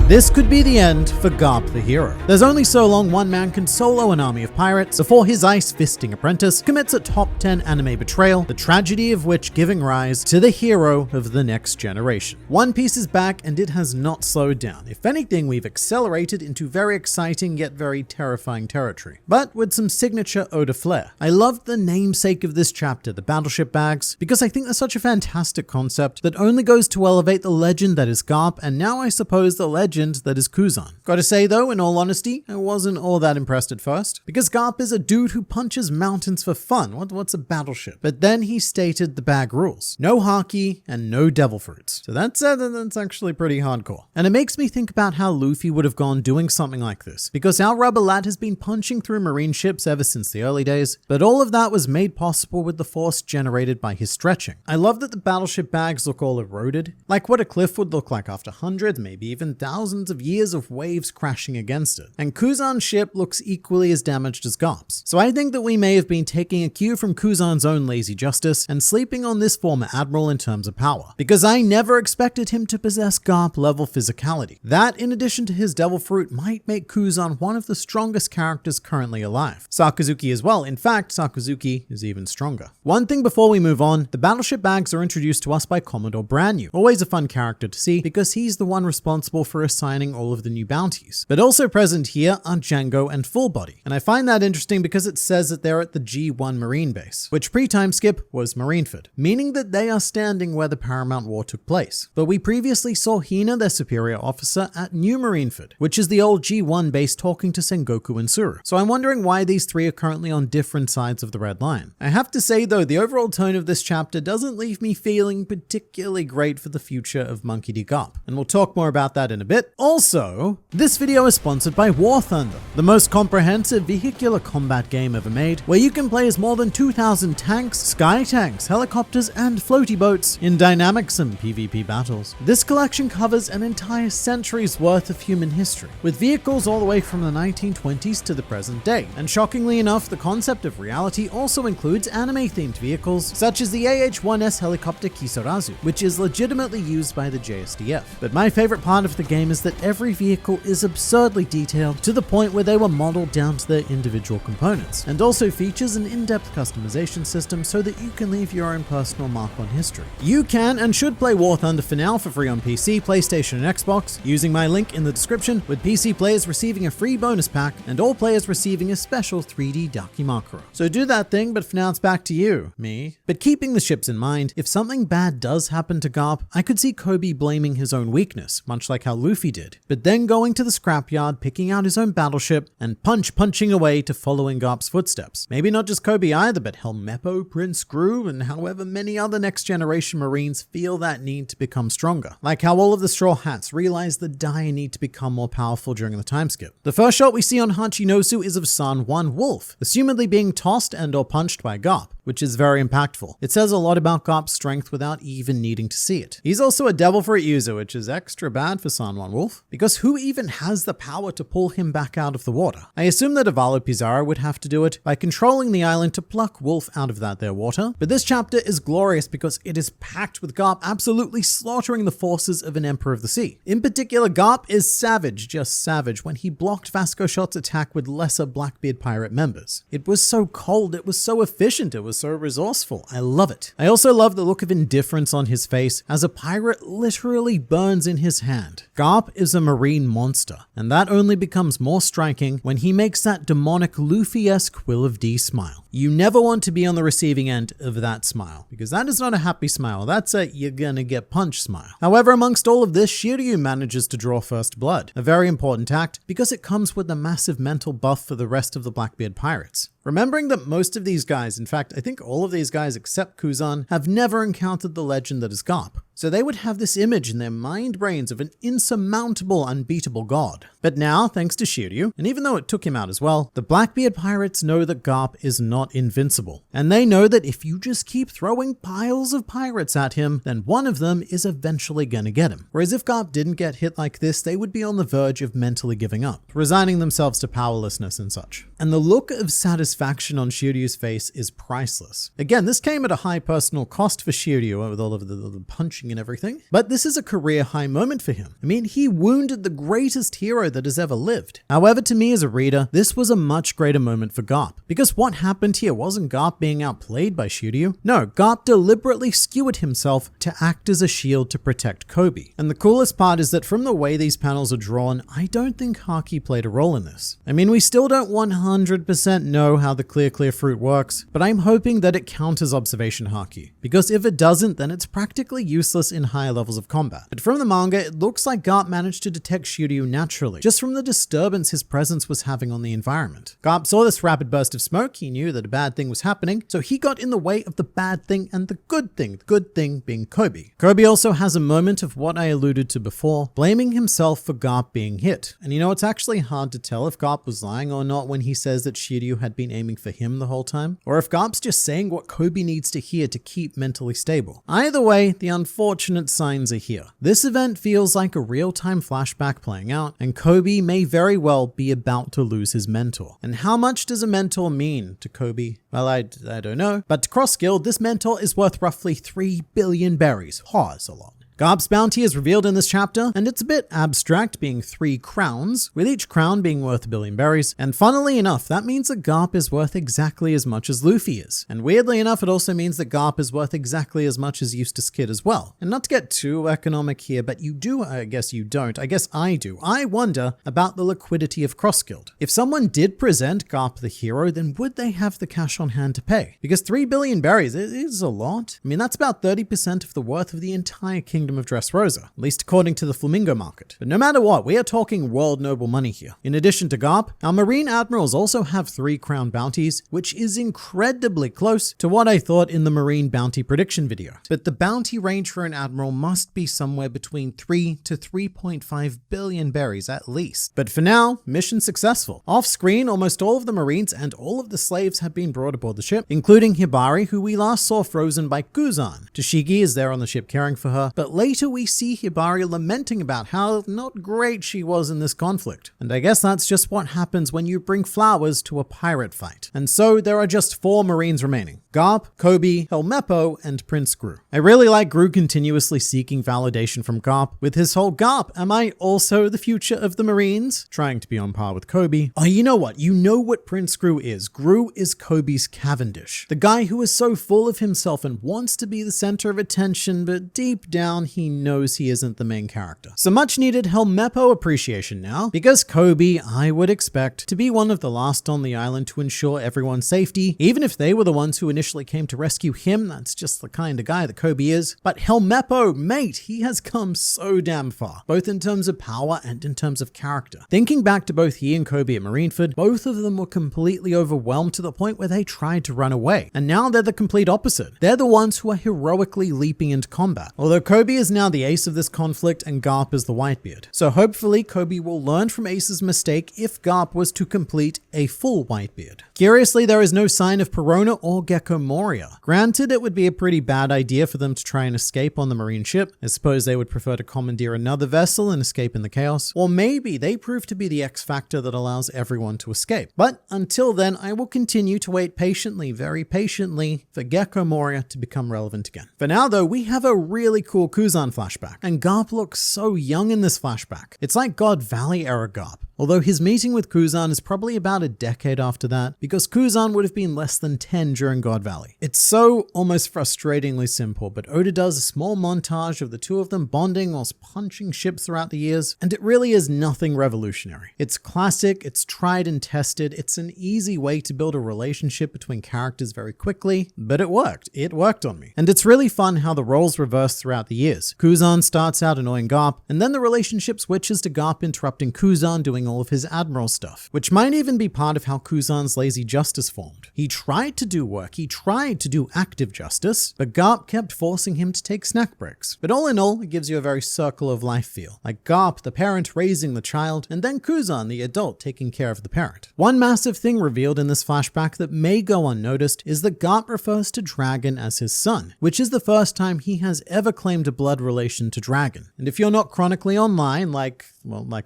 This could be the end for Garp the hero. There's only so long one man can solo an army of pirates before his ice-fisting apprentice commits a top 10 anime betrayal, the tragedy of which giving rise to the hero of the next generation. One Piece is back and it has not slowed down. If anything, we've accelerated into very exciting yet very terrifying territory, but with some signature eau de flair. I loved the namesake of this chapter, the battleship bags, because I think they're such a fantastic concept that only goes to elevate the legend that is Garp, and now I suppose the legend that is Kuzan. Gotta say though, in all honesty, I wasn't all that impressed at first, because Garp is a dude who punches mountains for fun. What's a battleship? But then he stated the bag rules. No haki and no devil fruits. So that's actually pretty hardcore. And it makes me think about how Luffy would have gone doing something like this, because our rubber lad has been punching through marine ships ever since the early days, but all of that was made possible with the force generated by his stretching. I love that the battleship bags look all eroded, like what a cliff would look like after hundreds, maybe even thousands of years of waves crashing against it. And Kuzan's ship looks equally as damaged as Garp's. So I think that we may have been taking a cue from Kuzan's own lazy justice and sleeping on this former admiral in terms of power, because I never expected him to possess Garp level physicality. That, in addition to his devil fruit, might make Kuzan one of the strongest characters currently alive. Sakazuki as well. In fact, Sakazuki is even stronger. One thing before we move on, the battleship bags are introduced to us by Commodore Brand New. Always a fun character to see because he's the one responsible for assigning all of the new bounties. But also present here are Django and Full Body. And I find that interesting because it says that they're at the G1 Marine base, which pre-time skip was Marineford, meaning that they are standing where the Paramount War took place. But we previously saw Hina, their superior officer, at New Marineford, which is the old G1 base, talking to Sengoku and Suru. So I'm wondering why these three are currently on different sides of the red line. I have to say though, the overall tone of this chapter doesn't leave me feeling particularly great for the future of Monkey D. Garp, and we'll talk more about that in a bit. Also, this video is sponsored by War Thunder, the most comprehensive vehicular combat game ever made, where you can play as more than 2,000 tanks, sky tanks, helicopters, and floaty boats in dynamic sim PvP battles. This collection covers an entire century's worth of human history, with vehicles all the way from the 1920s to the present day. And shockingly enough, the concept of reality also includes anime-themed vehicles, such as the AH-1S helicopter Kisarazu, which is legitimately used by the JSDF. But my favorite part of the game is that every vehicle is absurdly detailed to the point where they were modeled down to their individual components, and also features an in-depth customization system so that you can leave your own personal mark on history. You can and should play War Thunder for now for free on PC, PlayStation, and Xbox, using my link in the description, with PC players receiving a free bonus pack and all players receiving a special 3D Dakimakura. So do that thing, but for now it's back to you, me. But keeping the ships in mind, if something bad does happen to Garp, I could see Kobe blaming his own weakness, much like how Luffy did, but then going to the scrapyard, picking out his own battleship, and punching away to following Garp's footsteps. Maybe not just Kobe either, but Helmeppo, Prince Gru, and however many other next generation Marines feel that need to become stronger. Like how all of the Straw Hats realize the dire need to become more powerful during the time skip. The first shot we see on Hachinosu is of San Juan Wolf, assumedly being tossed and or punched by Garp, which is very impactful. It says a lot about Garp's strength without even needing to see it. He's also a devil fruit user, which is extra bad for San Juan Wolf, because who even has the power to pull him back out of the water? I assume that Avalo Pizarro would have to do it by controlling the island to pluck Wolf out of that there water, but this chapter is glorious because it is packed with Garp absolutely slaughtering the forces of an Emperor of the Sea. In particular, Garp is savage, just savage, when he blocked Vasco Shot's attack with lesser Blackbeard pirate members. It was so cold, it was so efficient, it was so resourceful. I love it. I also love the look of indifference on his face as a pirate literally burns in his hand. Garp is a marine monster, and that only becomes more striking when he makes that demonic Luffy-esque Will of D smile. You never want to be on the receiving end of that smile, because that is not a happy smile, that's a you're gonna get punched smile. However, amongst all of this, Shiryu manages to draw first blood, a very important act because it comes with a massive mental buff for the rest of the Blackbeard pirates. Remembering that most of these guys, in fact, I think all of these guys except Kuzan, have never encountered the legend that is Garp. So they would have this image in their mind brains of an insurmountable, unbeatable god. But now, thanks to Shiryu, and even though it took him out as well, the Blackbeard pirates know that Garp is not invincible. And they know that if you just keep throwing piles of pirates at him, then one of them is eventually gonna get him. Whereas if Garp didn't get hit like this, they would be on the verge of mentally giving up, resigning themselves to powerlessness and such. And the look of satisfaction on Shiryu's face is priceless. Again, this came at a high personal cost for Shiryu with all of the punching punching and everything. But this is a career high moment for him. I mean, he wounded the greatest hero that has ever lived. However, to me as a reader, this was a much greater moment for Garp. Because what happened here wasn't Garp being outplayed by Shiryu. No, Garp deliberately skewered himself to act as a shield to protect Kobe. And the coolest part is that from the way these panels are drawn, I don't think Haki played a role in this. I mean, we still don't 100% know how the clear fruit works, but I'm hoping that it counters observation Haki. Because if it doesn't, then it's practically useless in higher levels of combat. But from the manga, it looks like Garp managed to detect Shiryu naturally, just from the disturbance his presence was having on the environment. Garp saw this rapid burst of smoke, he knew that a bad thing was happening, so he got in the way of the bad thing and the good thing being Kobe. Kobe also has a moment of what I alluded to before, blaming himself for Garp being hit. And you know, it's actually hard to tell if Garp was lying or not when he says that Shiryu had been aiming for him the whole time, or if Garp's just saying what Kobe needs to hear to keep mentally stable. Either way, the unfortunate signs are here. This event feels like a real-time flashback playing out, and Kobe may very well be about to lose his mentor. And how much does a mentor mean to Kobe? Well, I don't know, but to Cross Guild, this mentor is worth roughly 3 billion berries. It's a lot. Garp's bounty is revealed in this chapter, and it's a bit abstract, being 3 crowns, with each crown being worth 1 billion berries. And funnily enough, that means that Garp is worth exactly as much as Luffy is. And weirdly enough, it also means that Garp is worth exactly as much as Eustace Kid as well. And not to get too economic here, but you do, I guess you don't, I guess I do. I wonder about the liquidity of Cross Guild. If someone did present Garp the hero, then would they have the cash on hand to pay? Because 3 billion berries is a lot. I mean, that's about 30% of the worth of the entire kingdom of Dressrosa, at least according to the Flamingo market. But no matter what, we are talking world noble money here. In addition to Garp, our Marine Admirals also have 3 crown bounties, which is incredibly close to what I thought in the Marine bounty prediction video. But the bounty range for an Admiral must be somewhere between 3 to 3.5 billion berries at least. But for now, mission successful. Off screen, almost all of the Marines and all of the slaves have been brought aboard the ship, including Hibari, who we last saw frozen by Kuzan. Toshigi is there on the ship caring for her, but later we see Hibari lamenting about how not great she was in this conflict. And I guess that's just what happens when you bring flowers to a pirate fight. And so there are just 4 Marines remaining: Garp, Kobe, Helmeppo, and Prince Gru. I really like Gru continuously seeking validation from Garp with his whole "Garp, am I also the future of the Marines?" trying to be on par with Kobe. Oh, you know what? You know what Prince Gru is. Gru is Kobe's Cavendish. The guy who is so full of himself and wants to be the center of attention, but deep down he knows he isn't the main character. So much needed Helmeppo appreciation now, because Kobe, I would expect, to be one of the last on the island to ensure everyone's safety, even if they were the ones who initially came to rescue him. That's just the kind of guy that Kobe is. But Helmeppo, mate, he has come so damn far, both in terms of power and in terms of character. Thinking back to both he and Kobe at Marineford, both of them were completely overwhelmed to the point where they tried to run away. And now they're the complete opposite. They're the ones who are heroically leaping into combat. Although Kobe is now the ace of this conflict and Garp is the Whitebeard. So hopefully Kobe will learn from Ace's mistake if Garp was to complete a full Whitebeard. Curiously, there is no sign of Perona or Gecko Moria. Granted, it would be a pretty bad idea for them to try and escape on the Marine ship. I suppose they would prefer to commandeer another vessel and escape in the chaos. Or maybe they prove to be the X factor that allows everyone to escape. But until then, I will continue to wait patiently, very patiently, for Gecko Moria to become relevant again. For now though, we have a really cool Kuzan flashback, and Garp looks so young in this flashback. It's like God Valley era Garp. Although his meeting with Kuzan is probably about a decade after that, because Kuzan would have been less than 10 during God Valley. It's so almost frustratingly simple, but Oda does a small montage of the two of them bonding whilst punching ships throughout the years, and it really is nothing revolutionary. It's classic, it's tried and tested, it's an easy way to build a relationship between characters very quickly, but it worked. It worked on me. And it's really fun how the roles reverse throughout the years. Kuzan starts out annoying Garp, and then the relationship switches to Garp interrupting Kuzan doing all of his admiral stuff, which might even be part of how Kuzan's lazy justice formed. He tried to do work, he tried to do active justice, but Garp kept forcing him to take snack breaks. But all in all, it gives you a very circle of life feel, like Garp, the parent, raising the child, and then Kuzan, the adult, taking care of the parent. One massive thing revealed in this flashback that may go unnoticed is that Garp refers to Dragon as his son, which is the first time he has ever claimed a blood relation to Dragon. And if you're not chronically online, like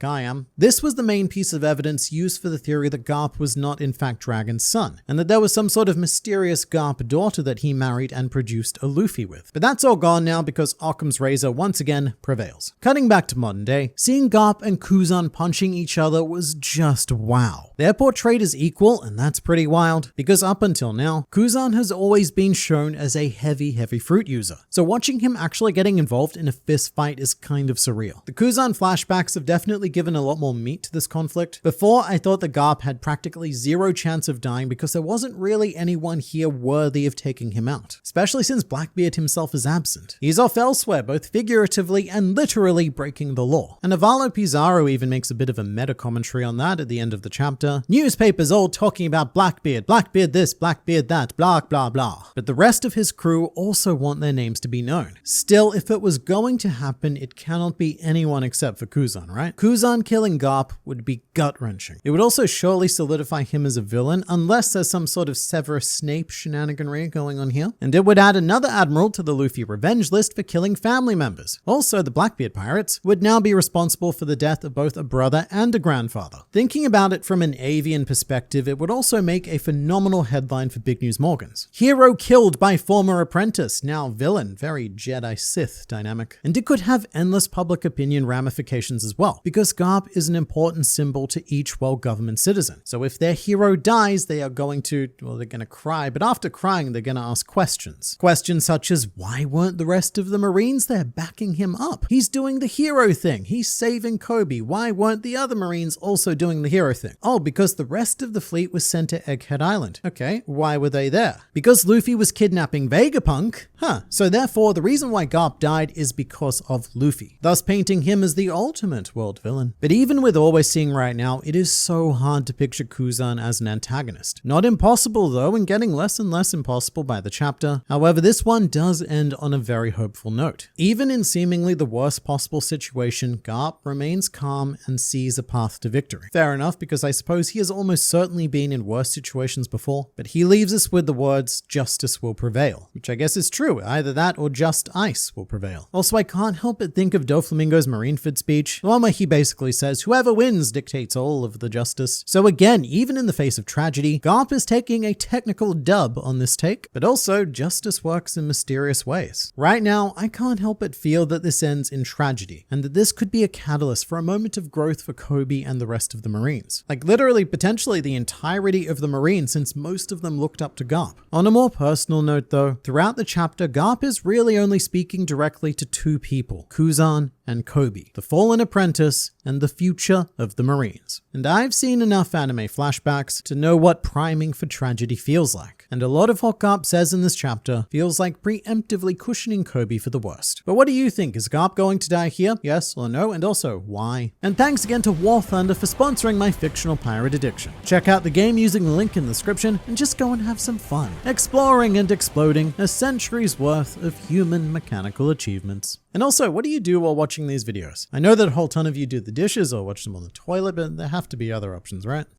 I am, this was the main piece of evidence used for the theory that Garp was not in fact Dragon's son, and that there was some sort of mysterious Garp daughter that he married and produced a Luffy with. But that's all gone now because Occam's razor once again prevails. Cutting back to modern day, seeing Garp and Kuzan punching each other was just wow. They're portrayed as equal, and that's pretty wild, because up until now, Kuzan has always been shown as a heavy fruit user. So watching him actually getting involved in a fist fight is kind of surreal. The Kuzan flashbacks have definitely given a lot more meat to this conflict. Before, I thought that Garp had practically zero chance of dying because there wasn't really anyone here worthy of taking him out, especially since Blackbeard himself is absent. He's off elsewhere, both figuratively and literally breaking the law. And Avalo Pizarro even makes a bit of a meta commentary on that at the end of the chapter. Newspapers all talking about Blackbeard this, Blackbeard that, blah blah blah. But the rest of his crew also want their names to be known. Still, if it was going to happen, it cannot be anyone except for Kuzan, right? Kuzan killing Garp would be gut-wrenching. It would also surely solidify him as a villain, unless there's some sort of Severus Snape shenaniganry going on here. And it would add another admiral to the Luffy revenge list for killing family members. Also, the Blackbeard pirates would now be responsible for the death of both a brother and a grandfather. Thinking about it from an avian perspective, it would also make a phenomenal headline for Big News Morgans. Hero killed by former apprentice, now villain. Very Jedi-Sith dynamic. And it could have endless public opinion ramifications as well, because Garp is an important symbol to each well-governed citizen. So if their hero dies, they are going to, well, they're going to cry, but after crying, they're going to ask questions. Questions such as, why weren't the rest of the Marines there backing him up? He's doing the hero thing. He's saving Kobe. Why weren't the other Marines also doing the hero thing? Oh, because the rest of the fleet was sent to Egghead Island. Okay, why were they there? Because Luffy was kidnapping Vegapunk? Huh. So therefore, the reason why Garp died is because of Luffy, thus painting him as the ultimate world villain. But even with all we're seeing right now, it is so hard to picture Kuzan as an antagonist. Not impossible though, and getting less and less impossible by the chapter. However, this one does end on a very hopeful note. Even in seemingly the worst possible situation, Garp remains calm and sees a path to victory. Fair enough, because I suppose he has almost certainly been in worse situations before, but he leaves us with the words, justice will prevail, which I guess is true. Either that or just ice will prevail. Also, I can't help but think of Doflamingo's Marineford speech, the one where he basically says, whoever wins dictates all of the justice. So again, even in the face of tragedy, Garp is taking a technical dub on this take, but also justice works in mysterious ways. Right now, I can't help but feel that this ends in tragedy, and that this could be a catalyst for a moment of growth for Kobe and the rest of the Marines. Like literally, potentially the entirety of the Marines, since most of them looked up to Garp. On a more personal note though, throughout the chapter, Garp is really only speaking directly to two people, Kuzan and Kobe, the fallen apprentice and the future of the Marines. And I've seen enough anime flashbacks to know what priming for tragedy feels like. And a lot of what Garp says in this chapter feels like preemptively cushioning Kobe for the worst. But what do you think? Is Garp going to die here? Yes or no? And also, why? And thanks again to War Thunder for sponsoring my fictional pirate addiction. Check out the game using the link in the description and just go and have some fun, exploring and exploding a century's worth of human mechanical achievements. And also, what do you do while watching these videos? I know that a whole ton of you do the dishes or watch them on the toilet, but there have to be other options, right?